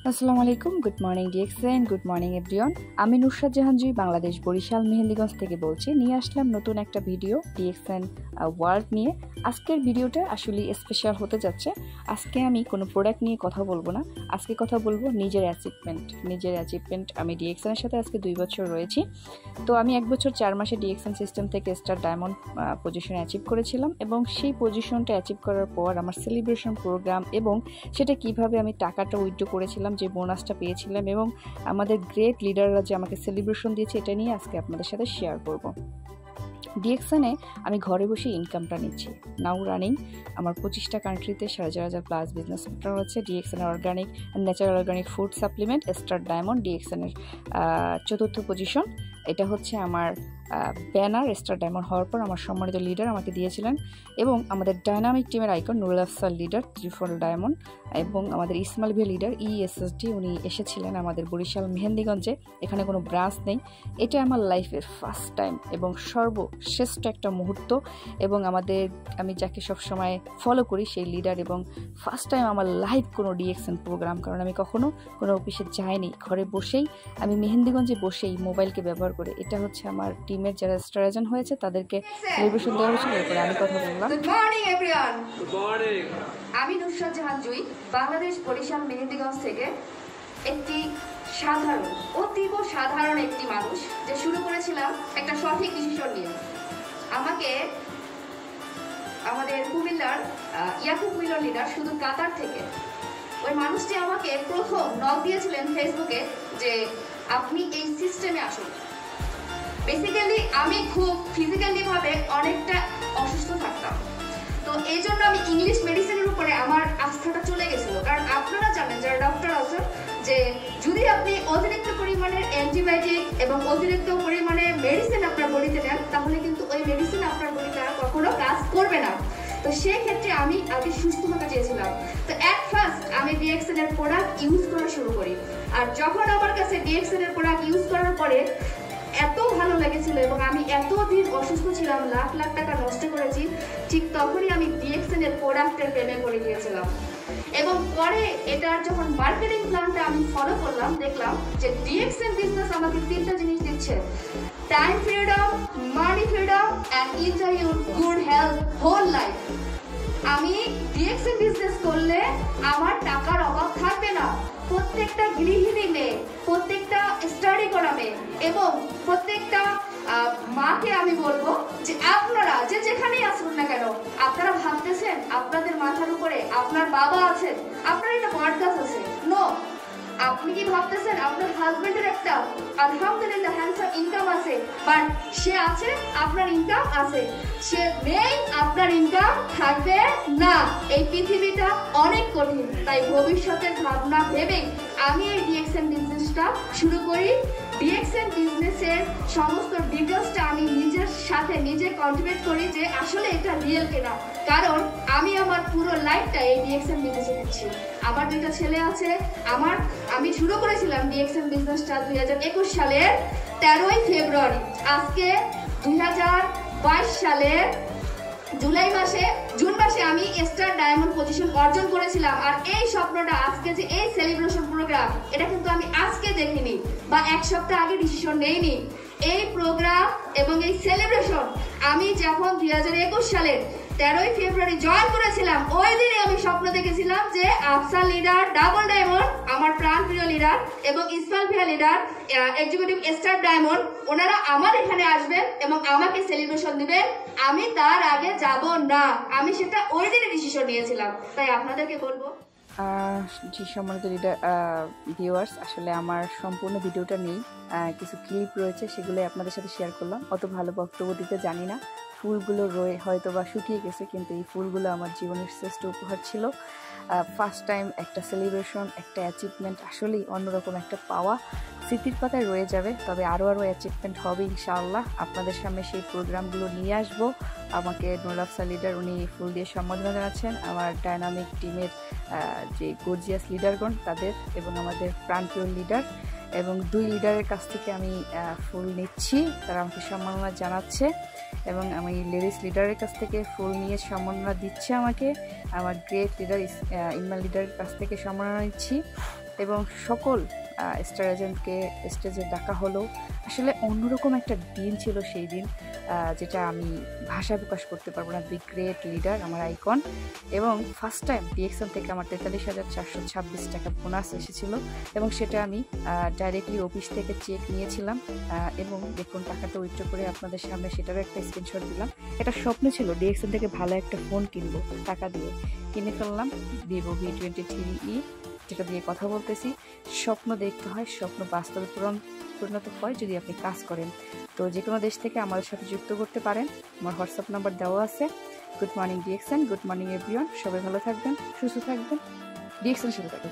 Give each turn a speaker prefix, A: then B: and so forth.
A: আসসালামু আলাইকুম, good morning DXN, good morning everyone. আমি নুসরাত জাহান জুই বাংলাদেশ বরিশাল মেহেন্দিগঞ্জ থেকে বলছি। নিয়ে আসলাম নতুন একটা ভিডিও ডিএক্সএন ওয়ার্ল্ড নিয়ে। আজকের ভিডিওটা আসলে স্পেশাল হতে যাচ্ছে। আজকে আমি কোনো প্রোডাক্ট নিয়ে কথা বলবো না, আজকে কথা বলবো নিজের অ্যাচিভমেন্ট। আমি ডিএক্সএনের সাথে আজকে 2 বছর রয়েছি। তো আমি 1 বছর 4 মাসে ডিএক্সএন সিস্টেম থেকে স্টার ডায়মন্ড পজিশনে অ্যাচিভ করেছিলাম, এবং সেই পজিশনটা অ্যাচিভ করার পর আমার সেলিব্রেশন প্রোগ্রাম এবং সেটা কিভাবে আমি টাকাটা উইথড্র করেছিলাম, যে বোনাসটা পেয়েছিলাম, এবং আমাদের গ্রেট লিডাররা যে আমাকে সেলিব্রেশন দিয়েছে, এটা নিয়ে আজকে আপনাদের সাথে শেয়ার করব। ডিএক্সএনে আমি ঘরে বসে ইনকামটা নিচ্ছি। নাও রানিং আমার 25টা কান্ট্রিতে 4,500 প্লাস বিজনেস পার্টনার হচ্ছে। ডিএক্সএনের organic and natural organic food supplement star diamond ডিএক্সএনের 4র্থ পজিশন। এটা হচ্ছে আমার ব্যানার। স্টার ডায়মন্ড হওয়ার পর আমার সম্মানিত লিডার আমাকে দিয়েছিলেন, এবং আমাদের ডায়নামিক টিমের icon Nurul Afsar leader 3 diamond, এবং আমাদের ইসমাইল ভাই লিডার ইএসএসডি উনি এসেছিলেন আমাদের বরিশাল মেহেন্দিগঞ্জে। এখানে কোনো ব্রাঞ্চ নেই। এটা আমার লাইফের ফার্স্ট টাইম এবং সর্বশ্রেষ্ঠ একটা মুহূর্ত, এবং আমি যাকে সবসময় ফলো করি সেই লিডার, এবং ফার্স্ট টাইম আমার লাইভ কোনো ডিএক্সএন প্রোগ্রাম, কারণ আমি কখনো কোনো অফিসে যাইনি। ঘরে বসেই আমি মেহেন্দিগঞ্জে বসেই মোবাইলকে ব্যবহার করে, এটা হচ্ছে আমার টিমের যারা স্টার এজেন্ট হয়েছে তাদেরকে সেলিব্রেশন দেওয়া হয়েছিল। এরপরে আমি কথা বললাম।
B: Good morning everyone. Good morning. আমি নুসরাত জাহান জুই বাংলাদেশ বরিশাল মেহেন্দিগঞ্জ থেকে একটি অতীব সাধারণ একটি মানুষ, যে শুরু করেছিলাম একটা সঠিক ডিসিশন নিয়ে। আমাকে আমাদের কুমিল্লার ইয়াকুব মিলর লিডার শুধু কাতার থেকে, ওই মানুষটি আমাকে প্রথম নক দিয়েছিলেন ফেসবুকে যে আপনি এই সিস্টেমে আসুন। বেসিক্যালি আমি খুব ফিজিক্যালি ভাবে অনেকটা অসুস্থ থাকতাম, তো এই জন্য আমি ইংলিশ মেডিসিনের উপরে আমার আস্থাটা চলে গেছিল। কারণ আপনারা জানেন যারা ডক্টর আছেন, যে যদি আপনি অতিরিক্ত পরিমাণের অ্যান্টিবায়োটিক এবং অতিরিক্ত পরিমাণে মেডিসিন আপনার বডিতে নেন, তাহলে কিন্তু ওই মেডিসিন আপনার বডিতে কখনো কাজ করবে না। তো সেই ক্ষেত্রে আমি আগে সুস্থ হতে চেয়েছিলাম। তো অ্যাট ফার্স্ট আমি ডিএক্সএন এর প্রোডাক্ট ইউজ করা শুরু করি, আর যখন আমার কাছে ডিএক্সএন এর প্রোডাক্ট ইউজ করার পরে এত ভালো লেগেছিল, এবং আমি এতদিন অসুস্থ ছিলাম, লাখ লাখ টাকা নষ্ট করেছি, ঠিক তখনই আমি ডিএক্সএন এর প্রোডাক্টের প্রেমে পড়ে গিয়েছিলাম। এবং পরে এটার যখন মার্কেটিং প্ল্যানটা আমি ফলো করলাম, দেখলাম যে ডিএক্সএন বিজনেস আমাকে 3টা জিনিস দিচ্ছে: time freedom, money freedom and enjoy your good health whole life. আমি ডিএক্সএন বিজনেস করলে আমার টাকার অভাব থাকবে না। প্রত্যেকটা গৃহিণী মেয়ে, প্রত্যেকটা স্টাডি করা মেয়ে, এবং প্রত্যেকটা মাকে আমি বলবো যে আপনারা যে যেখানেই আসুন না কেন, আপনারা ভাবতেছেন আপনাদের মাথার উপরে আপনার বাবা আছেন, আপনার একটা বটগাছ আছে? নো। আপনি কি ভাবতেছেন আপনার হাজবেন্ডের একটা আলহামদুলিল্লাহ হ্যান্ডসাম ইনকাম আছে, বাট সে আছে, আপনার ইনকাম আছে, সে নেই, আপনার ইনকাম থাকবে না? এই পৃথিবীটা অনেক কঠিন। তাই ভবিষ্যতের ভাবনা ভেবেই আমি এই ডিএক্সএন বিজনেসটা শুরু করি। ডিএক্সএন বিজনেসের সমস্ত ডিটেলসটা আমি নিজের সাথে নিজে কন্ট্রিবিউট করি যে আসলে এটা রিয়েল কিনা, কারণ আমি আমার পুরো লাইফটা এই ডিএক্সএন বিজনেসে দিচ্ছি। আমার 2টা ছেলে আছে। আমি শুরু করেছিলাম ডিএক্সএন বিজনেসটা 2021 সালের 13ই ফেব্রুয়ারি। আজকে 2022 সালের জুন মাসে আমি স্টার ডায়মন্ড পজিশন অর্জন করেছিলাম। আর এই স্বপ্নটা, আজকে যে এই সেলিব্রেশন প্রোগ্রাম, এটা কিন্তু আমি আজকে দেখিনি বা 1 সপ্তাহ আগে ডিসিশন নেইনি। এই প্রোগ্রাম এবং এই সেলিব্রেশন আমি যখন 2021 সালের 13ই ফেব্রুয়ারি জয়েন করেছিলাম, ওই দিনে আমি স্বপ্ন দেখেছিলাম যে আফসার লিডার ডাবল ডায়মন্ড, আমার প্রাণপ্রিয় লিডার, এবং ইসমাইল ভাই লিডার এক্সিকিউটিভ স্টার ডায়মন্ড, ওনারা আমার এখানে আসবেন এবং আমাকে সেলিব্রেশন দিবেন। আমি তার আগে যাব না। আমি সেটা ওই দিনে ডিসিশন নিয়েছিলাম। তাই আপনাদেরকে বলবো,
A: জি সম্মানিত লিডার ভিউয়ার্স, আসলে আমার সম্পূর্ণ ভিডিওটা নেই, কিছু ক্লিপ রয়েছে, সেগুলোই আপনাদের সাথে শেয়ার করলাম। অত ভালো বক্তব্য দিতে জানি না। ফুলগুলো হয়তো বা শুকিয়ে গেছে, কিন্তু এই ফুলগুলো আমার জীবনের শ্রেষ্ঠ উপহার ছিল। ফার্স্ট টাইম একটা সেলিব্রেশন, একটা অ্যাচিভমেন্ট, আসলেই অন্যরকম একটা পাওয়া, স্মৃতির পাতায় রয়ে যাবে। তবে আরও অ্যাচিভমেন্ট হবে ইনশাআল্লাহ। আপনাদের সামনে সেই প্রোগ্রামগুলো নিয়ে আসবো। আমাকে নুরুল আফসার লিডার উনি ফুল দিয়ে সম্বোধনা জানাচ্ছেন। আমার ডায়নামিক টিমের যে গর্জিয়াস লিডারগণ তাদের, এবং আমাদের প্রাণপ্রিয় লিডার এবং 2 লিডারের কাছ থেকে আমি ফুল নিচ্ছি, তারা আমাকে সম্মাননা জানাচ্ছে, এবং আমি লেডিস লিডারের কাছ থেকে ফুল নিয়ে সম্মাননা দিচ্ছে আমাকে। আমার গ্রেট লিডার ইসমাইল লিডারের কাছ থেকে সম্মাননা নিচ্ছি। এবং সকল স্টার এজেন্টকে স্টেজে ডাকা হলো। আসলে অন্যরকম একটা দিন ছিল সেই দিন, যেটা আমি ভাষায় প্রকাশ করতে পারবো না। দি গ্রেট লিডার, আমার আইকন। এবং ফার্স্ট টাইম ডিএক্সএন থেকে আমার 43,426 টাকা বোনাস এসেছিলো এবং সেটা আমি ডাইরেক্টলি অফিস থেকে চেক নিয়েছিলাম এবং দেখুন টাকাটা উইথড্র করে আপনাদের সামনে সেটারও একটা স্ক্রিনশট দিলাম। এটা স্বপ্ন ছিল ডিএক্সএন থেকে ভালো একটা ফোন কিনবো, টাকা দিয়ে কিনে ফেললাম ভিভো V23e, যেটা দিয়ে কথা বলতেছি। স্বপ্ন দেখতে হয়, স্বপ্ন বাস্তবে পরিণত হয় যদি আপনি কাজ করেন। তো যে কোনো দেশ থেকে আমাদের সাথে যুক্ত করতে পারেন, আমার হোয়াটসঅ্যাপ নাম্বার দেওয়া আছে। Good morning DXN, good morning everyone. সবাই ভালো থাকবেন, সুস্থ থাকবেন, ডিএক্সএনের সাথে থাকবেন।